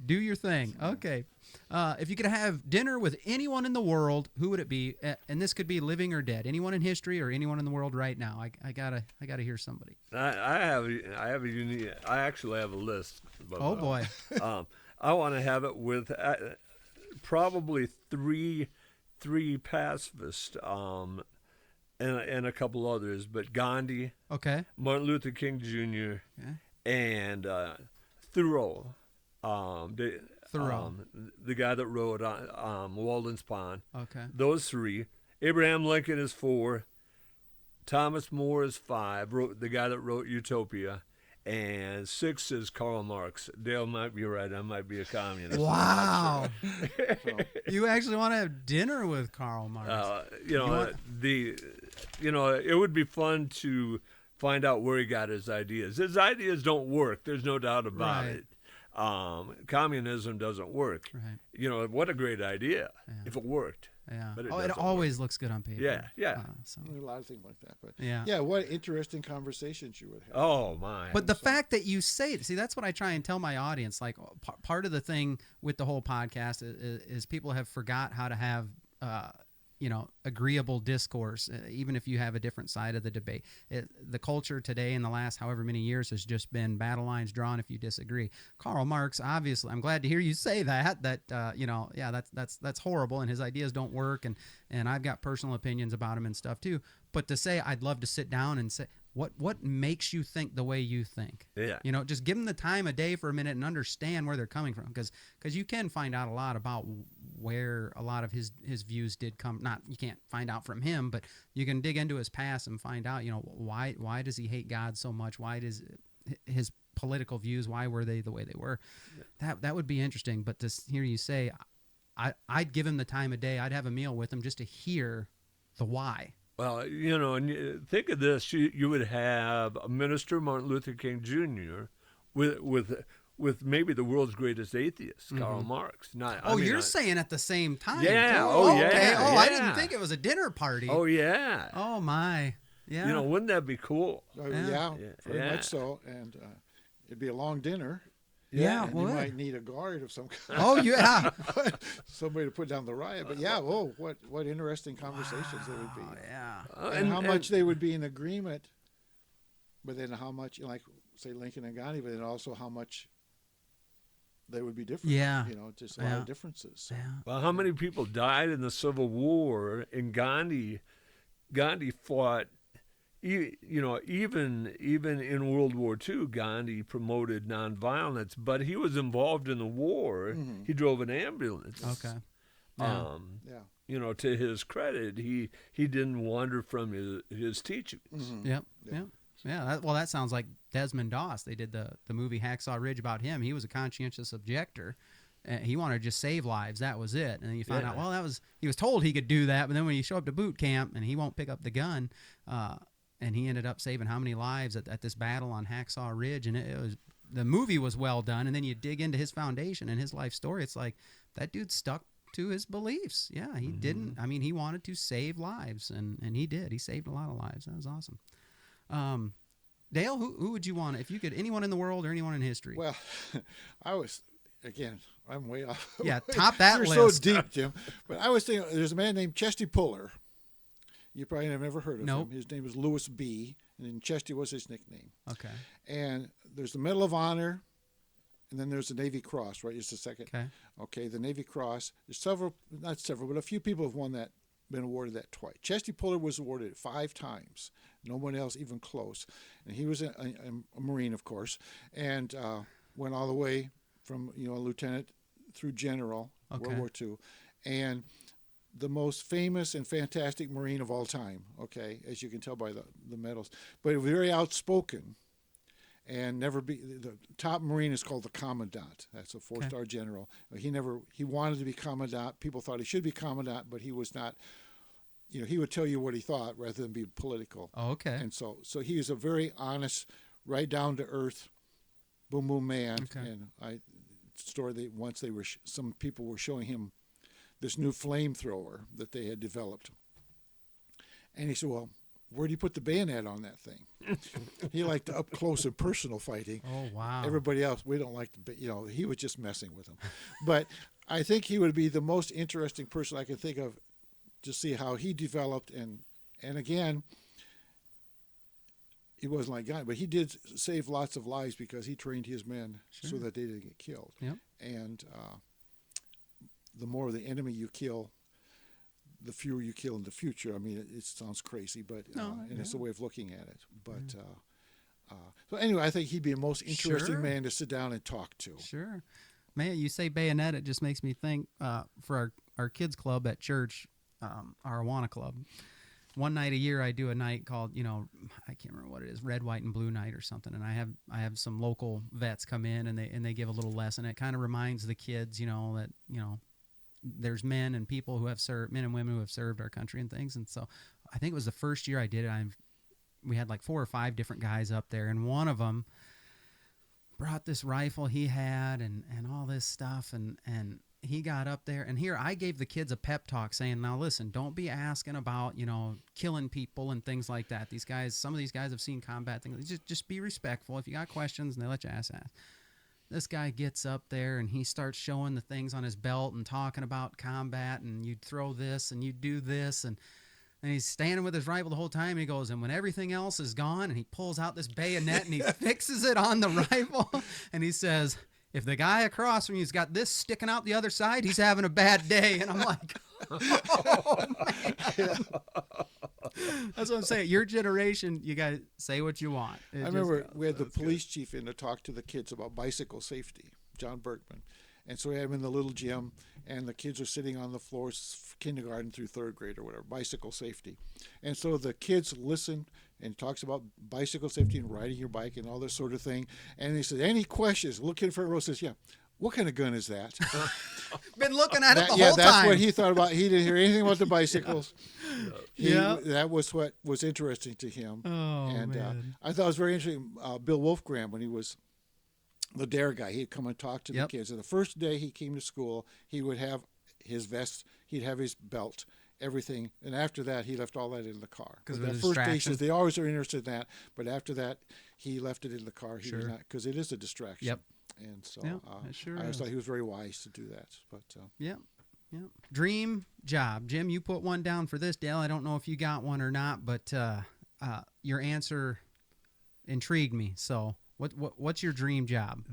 do your thing. Okay. If you could have dinner with anyone in the world, who would it be? And this could be living or dead. Anyone in history or anyone in the world right now. I gotta hear somebody. I actually have a list. Oh boy. I want to have it with probably three pacifists, and a couple others, but Gandhi, Okay. Martin Luther King Jr., Okay. and Thoreau. Thoreau. The guy that wrote Walden's Pond. Okay. Those three. Abraham Lincoln is 4. Thomas More is 5. The guy that wrote Utopia. And 6 is Karl Marx. Dale might be right. I might be a communist. Wow. You actually want to have dinner with Karl Marx? It would be fun to find out where he got his ideas. His ideas don't work. There's no doubt about Right. it. Communism doesn't work. Right. What a great idea if it worked. Yeah. But it It doesn't always looks good on paper. Yeah. So. There's a lot of things like that. But Yeah. what interesting conversations you would have. Oh my! But the fact that you say it, see, that's what I try and tell my audience. Like, part of the thing with the whole podcast is people have forgot how to have, agreeable discourse, even if you have a different side of the debate. The culture today in the last however many years has just been battle lines drawn if you disagree. Karl Marx, obviously, I'm glad to hear you say that that's horrible and his ideas don't work, and I've got personal opinions about him and stuff too. But to say I'd love to sit down and say, what makes you think the way you think? Yeah. Just give them the time of day for a minute and understand where they're coming from, because you can find out a lot about where a lot of his views did come. Not you can't find out from him, but you can dig into his past and find out, why does he hate God so much? Why does his political views, why were they the way they were? Yeah. That would be interesting. But to hear you say, I'd give him the time of day. I'd have a meal with him just to hear the why. Well, and think of this: you would have a minister, Martin Luther King Jr., with maybe the world's greatest atheist, Karl Marx. You're saying at the same time? Yeah. Too. Oh, yeah. Okay. Oh, yeah. I didn't think it was a dinner party. Oh, yeah. Oh my. Yeah. Wouldn't that be cool? Very much so. And it'd be a long dinner. Yeah. And you might need a guard of some kind. Oh yeah. Somebody to put down the riot. But what interesting conversations there would be. Yeah. And how much they would be in agreement, but then how much, like say Lincoln and Gandhi, but then also how much they would be different. Yeah. Just a lot of differences. Yeah. Well, how many people died in the Civil War? And Gandhi fought. Even in World War II, Gandhi promoted nonviolence, but he was involved in the war. Mm-hmm. He drove an ambulance. Okay. To his credit, he didn't wander from his teachings. Mm-hmm. Yep. Yeah. Yeah, that sounds like Desmond Doss. They did the movie Hacksaw Ridge about him. He was a conscientious objector. He wanted to just save lives. That was it. And then you find out, well, he was told he could do that, but then when you show up to boot camp and he won't pick up the gun, and he ended up saving how many lives at this battle on Hacksaw Ridge, and the movie was well done. And then you dig into his foundation and his life story. It's like that dude stuck to his beliefs. Yeah, he didn't. I mean, he wanted to save lives, and he did. He saved a lot of lives. That was awesome. Dale, who would you want if you could? Anyone in the world or anyone in history? Well, I'm way off. Yeah, top that You're list. so deep, Jim. But I was thinking, there's a man named Chesty Puller. You probably have never heard of him. His name was Louis B., and then Chesty was his nickname. Okay. And there's the Medal of Honor, and then there's the Navy Cross, right? It's the second. Okay, the Navy Cross. There's not several, but a few people have been awarded that twice. Chesty Puller was awarded it 5 times. No one else even close. And he was a Marine, of course, and went all the way from a lieutenant through general, World War II, and the most famous and fantastic Marine of all time, okay, as you can tell by the medals, but very outspoken, and the top Marine is called the Commandant. That's a 4-star general. He wanted to be Commandant. People thought he should be Commandant, but he was not. He would tell you what he thought rather than be political. Oh, okay. And so he was a very honest, right down to earth, boom boom man. Okay. And some people were showing him this new flamethrower that they had developed, and he said, "Well, where do you put the bayonet on that thing?" He liked the up close and personal fighting. Oh wow! Everybody else, we don't like he was just messing with him. But I think he would be the most interesting person I can think of to see how he developed, and again, he wasn't like God, but he did save lots of lives because he trained his men so that they didn't get killed. Yep. And the more of the enemy you kill, the fewer you kill in the future. I mean, it sounds crazy, but it's a way of looking at it. But so anyway, I think he'd be the most interesting man to sit down and talk to. Sure. Man, you say bayonet, it just makes me think for our kids club at church, our Awana club. One night a year, I do a night called, I can't remember what it is, Red, White, and Blue Night or something. And I have some local vets come in and they give a little lesson. It kind of reminds the kids, that there's men and people who have served, men and women who have served our country and things. And so I think it was the first year I did it. We had like 4 or 5 different guys up there, and one of them brought this rifle he had and all this stuff, and he got up there, and here I gave the kids a pep talk saying, now listen, don't be asking about, killing people and things like that. Some of these guys have seen combat things. Just be respectful. If you got questions and they let you ask. This guy gets up there and he starts showing the things on his belt and talking about combat, and you'd throw this and you'd do this, and he's standing with his rifle the whole time. And he goes, and when everything else is gone, and he pulls out this bayonet and he fixes it on the rifle, and he says, if the guy across from you's got this sticking out the other side, he's having a bad day. And I'm like, oh, man. That's what I'm saying. Your generation, you got to say what you want. I remember we had the police chief in to talk to the kids about bicycle safety, John Berkman. And so we had him in the little gym, and the kids are sitting on the floors, kindergarten through 3rd grade or whatever, bicycle safety. And so the kids listen and talks about bicycle safety and riding your bike and all this sort of thing. And he said, any questions? Look in front row, says, yeah, what kind of gun is that? Been looking at it the whole time. That's what he thought about. He didn't hear anything about the bicycles. That was what was interesting to him. Oh, and man. I thought it was very interesting. Bill Wolfgram, when he was the DARE guy, he'd come and talk to the kids. And the first day he came to school, he would have his vest, he'd have his belt, everything. And after that, he left all that in the car. Because that first day, says they always are interested in that. But after that, he left it in the car. He was not, because it is a distraction. Yep. And so sure I always thought he was very wise to do that. But Yep. Dream job. Jim, you put one down for this. Dale, I don't know if you got one or not, but your answer intrigued me. So what's your dream job?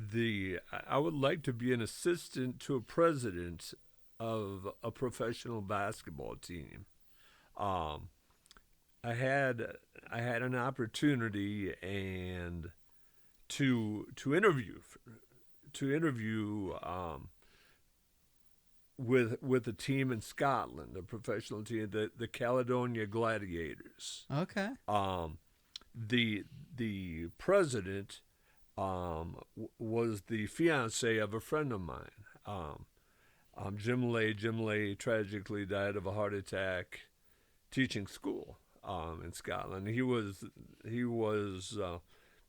I would like to be an assistant to a president of a professional basketball team. I had an opportunity and to interview with a team in Scotland, a professional team, the Caledonia Gladiators. Okay. the president was the fiance of a friend of mine. Jim Lay tragically died of a heart attack teaching school in Scotland. He was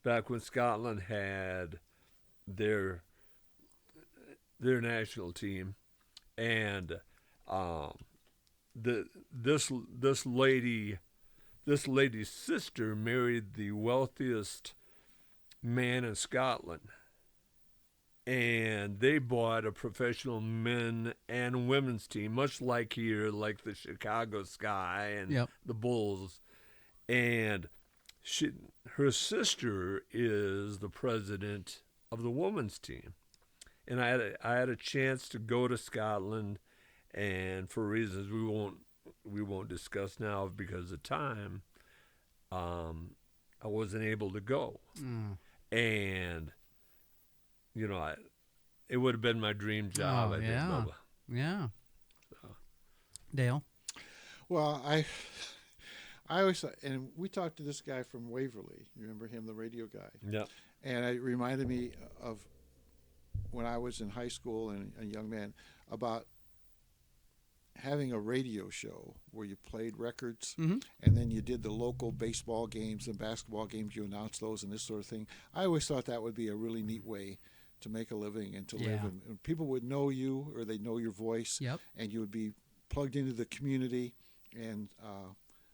back when Scotland had their national team, and this lady's sister married the wealthiest man in Scotland, and they bought a professional men and women's team, much like here, like the Chicago Sky and the Bulls. And her sister is the president of the women's team. And I had a chance to go to Scotland, and for reasons we won't discuss now because of time, I wasn't able to go. And it would have been my dream job. I think, Bubba. Yeah. So. Dale. Well, I always thought, and we talked to this guy from Waverly. You remember him, the radio guy? Yeah. And it reminded me of when I was in high school and a young man about having a radio show where you played records, and then you did the local baseball games and basketball games. You announced those and this sort of thing. I always thought that would be a really neat way to make a living and to live. And people would know you, or they'd know your voice, and you would be plugged into the community. And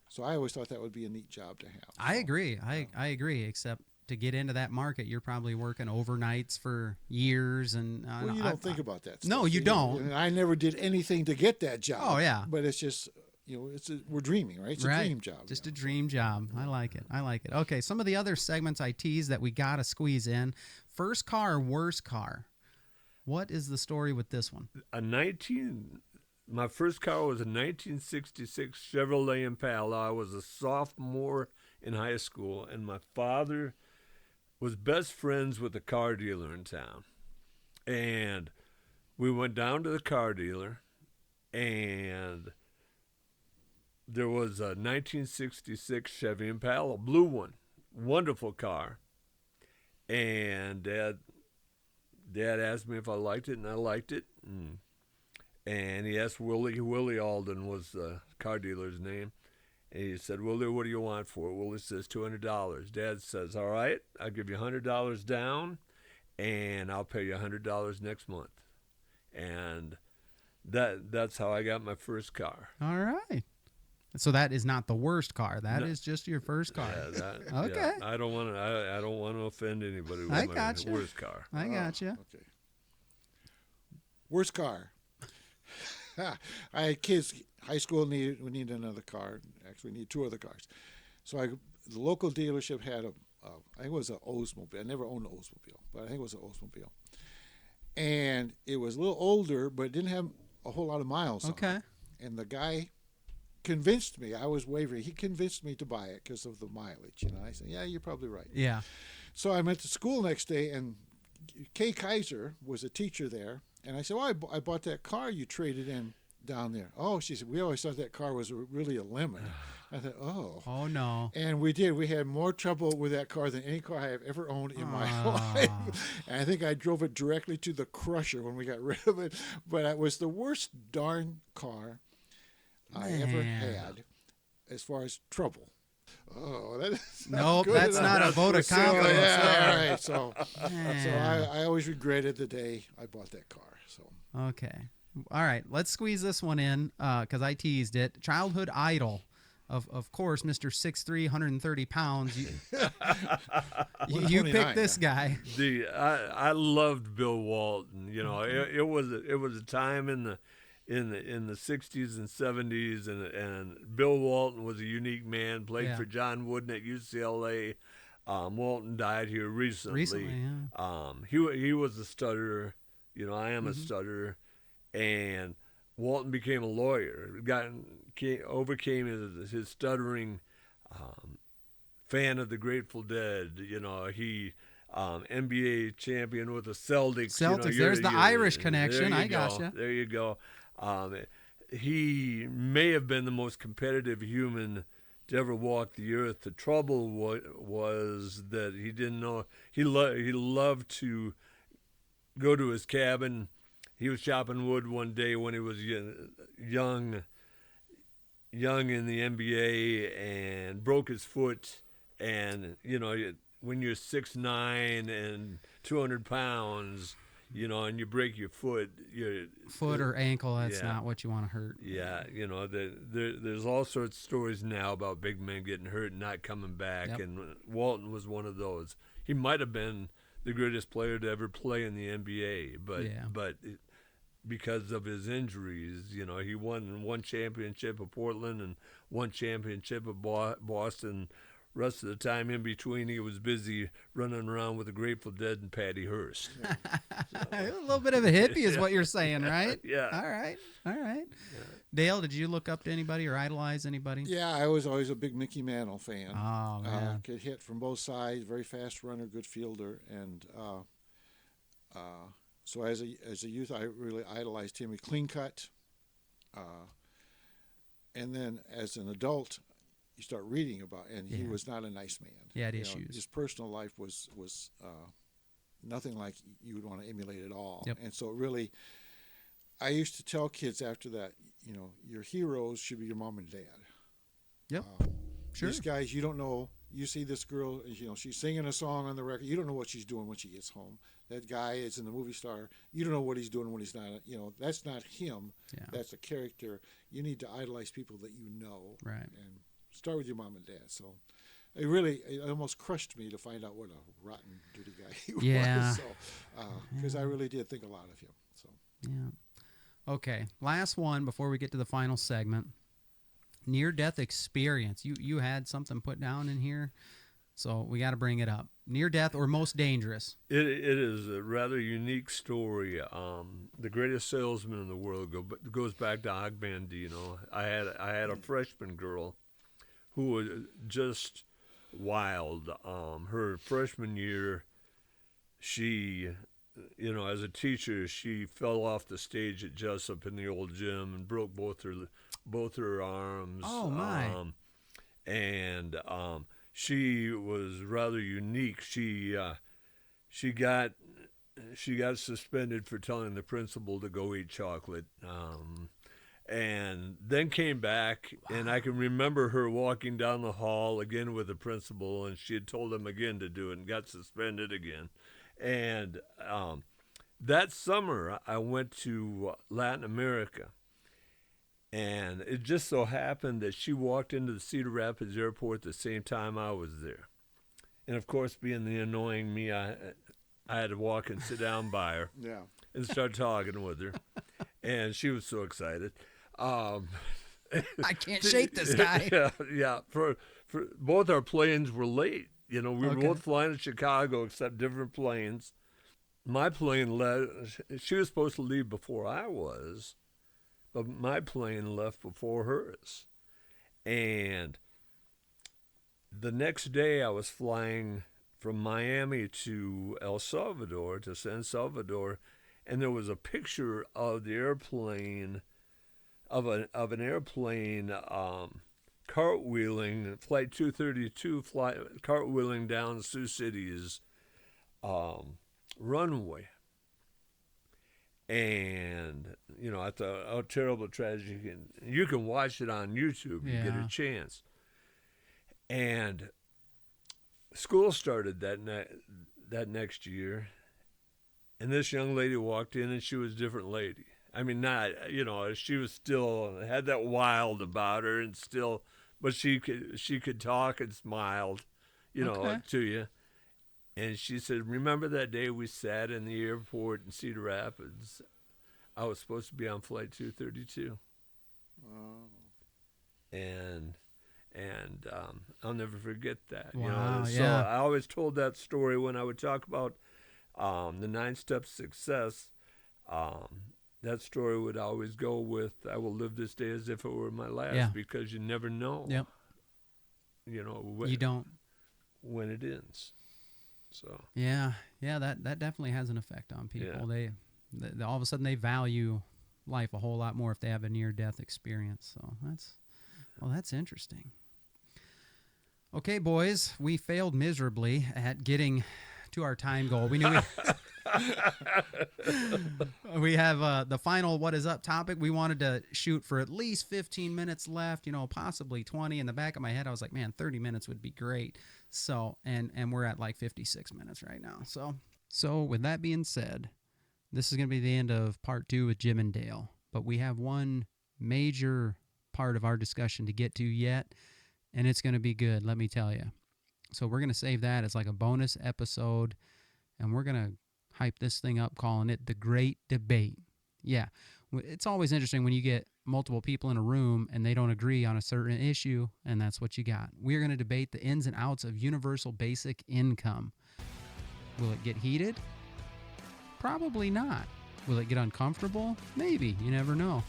so I always thought that would be a neat job to have. I agree. I agree, except to get into that market, you're probably working overnights for years. And well, you don't think about that stuff. No, you don't. And I never did anything to get that job. Oh, yeah. But it's just, we're dreaming, right? It's a dream job. Just a dream job. I like it. Okay, some of the other segments I teased that we got to squeeze in. First car, worst car. What is the story with this one? My first car was a 1966 Chevrolet Impala. I was a sophomore in high school, and my father was best friends with a car dealer in town. And we went down to the car dealer, and there was a 1966 Chevy Impala, blue one, wonderful car. And Dad asked me if I liked it, and I liked it. And he asked Willie Alden was the car dealer's name. And he said, Willie, what do you want for it? Willie says $200. Dad says, all right, I'll give you $100 down, and I'll pay you $100 next month. And that's how I got my first car. All right. So that is not the worst car. That is just your first car. Yeah, okay. Yeah, I don't want to offend anybody with my worst car. I got you. Okay. Worst car. I had kids. High school we needed another car. Actually, we need two other cars. So the local dealership had I think it was an Oldsmobile. I never owned an Oldsmobile, but I think it was an Oldsmobile. And it was a little older, but it didn't have a whole lot of miles on it. And the guy convinced me. I was wavering. He convinced me to buy it because of the mileage. I said, yeah, you're probably right. Yeah. So I went to school next day, and Kay Kaiser was a teacher there. And I said, well, I bought that car you traded in down there. Oh, she said, we always thought that car was really a lemon. I thought, oh. Oh, no. And we did. We had more trouble with that car than any car I have ever owned in my life. And I think I drove it directly to the crusher when we got rid of it. But it was the worst darn car I ever had as far as trouble. Oh, that's nope. That's not a vote of confidence. Yeah, all right. So I always regretted the day I bought that car. So okay, all right. Let's squeeze this one in because I teased it. Childhood idol, of course, Mr. 6'3", 130 pounds. You picked this guy. I loved Bill Walton. It was a time in the 60s and 70s, and Bill Walton was a unique man, played for John Wooden at UCLA. Walton died here recently. He was a stutterer. I am a stutterer. And Walton became a lawyer. Overcame his stuttering, fan of the Grateful Dead. He NBA champion with the Celtics. There's the Irish connection. I gotcha. There you go. He may have been the most competitive human to ever walk the earth. The trouble was that he didn't know. He loved to go to his cabin. He was chopping wood one day when he was young in the NBA and broke his foot. And when you're 6'9" and 200 pounds, and you break your foot, foot or ankle, that's not what you want to hurt. Yeah, there's all sorts of stories now about big men getting hurt and not coming back, Yep. and Walton was one of those. He might have been the greatest player to ever play in the NBA, but because of his injuries, he won one championship at Portland and one championship at Boston. Rest of the time in between, he was busy running around with the Grateful Dead and Patty Hearst. A little bit of a hippie is what you're saying, right? Yeah. All right. Yeah. Dale, did you look up to anybody or idolize anybody? Yeah, I was always a big Mickey Mantle fan. Oh, man. Could hit from both sides, very fast runner, good fielder, and so as a youth, I really idolized him. He clean cut, and then as an adult, you start reading about, and he was not a nice man. He had issues. His personal life was nothing like you would want to emulate at all. Yep. And so really, I used to tell kids after that, your heroes should be your mom and dad. Yep. Sure. These guys, you don't know. You see this girl, she's singing a song on the record. You don't know what she's doing when she gets home. That guy is in the movie star. You don't know what he's doing when he's not. That's not him. Yeah. That's a character. You need to idolize people that you know. Right. And start with your mom and dad. So it almost crushed me to find out what a rotten, dirty guy he was. So, because I really did think a lot of him. So. Yeah. Okay. Last one before we get to the final segment. Near-death experience. You had something put down in here, so we got to bring it up. Near-death or most dangerous? It is a rather unique story. The greatest salesman in the world goes back to Og Bandino. I had a freshman girl who was just wild. Her freshman year, she, as a teacher, she fell off the stage at Jesup in the old gym and broke both her arms. Oh my! And she was rather unique. She got suspended for telling the principal to go eat chocolate. And then came back, and I can remember her walking down the hall again with the principal, and she had told him again to do it and got suspended again. And that summer, I went to Latin America, and it just so happened that she walked into the Cedar Rapids airport the same time I was there. And, of course, being the annoying me, I had to walk and sit down by her and start talking with her. And she was so excited. I can't shake this guy. Yeah. For both our planes were late. We were both flying to Chicago, except different planes. My plane she was supposed to leave before I was, but my plane left before hers. And the next day I was flying from Miami to San Salvador, and there was a picture of the airplane, of an airplane cartwheeling, Flight 232 cartwheeling down Sioux City's runway. And, I thought, oh, terrible tragedy. You can watch it on YouTube if you get a chance. And school started that next year, and this young lady walked in, and she was a different lady. I mean, not, she was still, had that wild about her, and still, but she could talk and smiled, to you. And she said, remember that day we sat in the airport in Cedar Rapids? I was supposed to be on Flight 232. Oh. And I'll never forget that. Wow, So I always told that story when I would talk about the 9 steps to success. That story would always go with, I will live this day as if it were my last, because you never know. Yep. You don't. When it ends. So. Yeah, that definitely has an effect on people. Yeah. They all of a sudden they value life a whole lot more if they have a near-death experience. So that's interesting. Okay, boys, we failed miserably at getting to our time goal. We knew we have the final what is up topic. We wanted to shoot for at least 15 minutes left, possibly 20. In the back of my head, I was like, man, 30 minutes would be great. So, and we're at like 56 minutes right now. So with that being said, this is going to be the end of part 2 with Jim and Dale. But we have one major part of our discussion to get to yet, and it's going to be good, let me tell you. So we're going to save that as like a bonus episode, and we're going to hype this thing up calling it The Great Debate. Yeah, it's always interesting when you get multiple people in a room and they don't agree on a certain issue, and that's what you got. We're going to debate the ins and outs of universal basic income. Will it get heated? Probably not. Will it get uncomfortable? Maybe. You never know.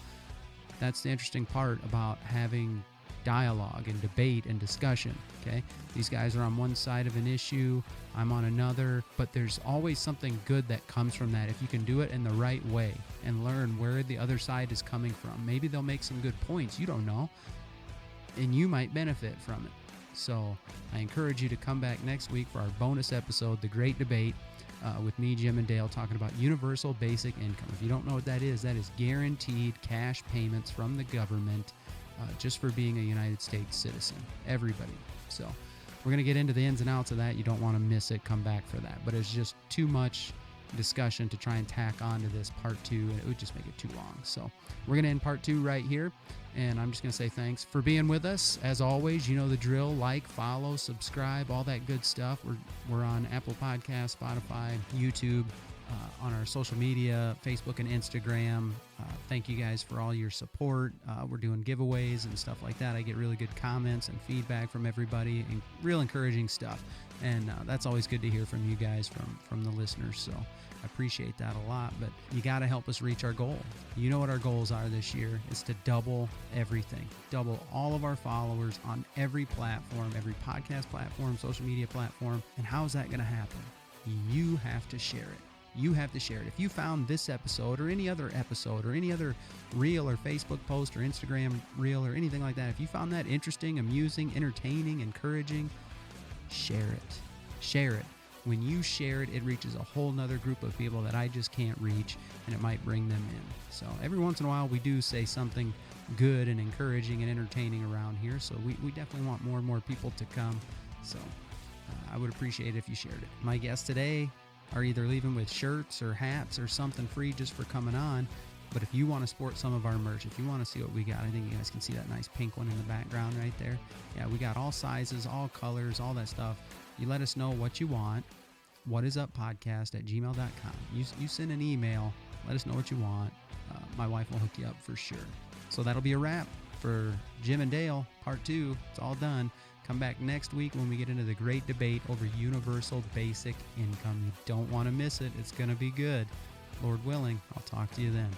That's the interesting part about having dialogue and debate and discussion, okay? These guys are on one side of an issue, I'm on another, but there's always something good that comes from that if you can do it in the right way and learn where the other side is coming from. Maybe they'll make some good points, you don't know, and you might benefit from it. So I encourage you to come back next week for our bonus episode, The Great Debate, with me, Jim, and Dale, talking about universal basic income. If you don't know what that is guaranteed cash payments from the government just for being a United States citizen. Everybody. So we're going to get into the ins and outs of that. You don't want to miss it. Come back for that. But it's just too much discussion to try and tack on to this part 2, and it would just make it too long. So we're going to end part 2 right here. And I'm just going to say thanks for being with us. As always, you know the drill. Like, follow, subscribe, all that good stuff. We're on Apple Podcasts, Spotify, YouTube, on our social media, Facebook and Instagram. Thank you guys for all your support. We're doing giveaways and stuff like that. I get really good comments and feedback from everybody, and real encouraging stuff. And that's always good to hear from you guys, from the listeners. So I appreciate that a lot, but you got to help us reach our goal. You know what our goals are this year. It's to double everything, double all of our followers on every platform, every podcast platform, social media platform. And how is that going to happen? You have to share it. You have to share it. If you found this episode or any other episode or any other reel or Facebook post or Instagram reel or anything like that, if you found that interesting, amusing, entertaining, encouraging, share it. Share it. When you share it, it reaches a whole nother group of people that I just can't reach, and it might bring them in. So every once in a while, we do say something good and encouraging and entertaining around here. So we definitely want more and more people to come. So I would appreciate it if you shared it. My guests today are either leaving with shirts or hats or something free just for coming on. But if you want to sport some of our merch, if you want to see what we got, I think you guys can see that nice pink one in the background right there. Yeah, we got all sizes, all colors, all that stuff. You let us know what you want. whatisuppodcast@gmail.com. You send an email. Let us know what you want. My wife will hook you up for sure. So that'll be a wrap for Jim and Dale, part 2. It's all done. Come back next week when we get into the great debate over universal basic income. You don't want to miss it. It's going to be good. Lord willing, I'll talk to you then.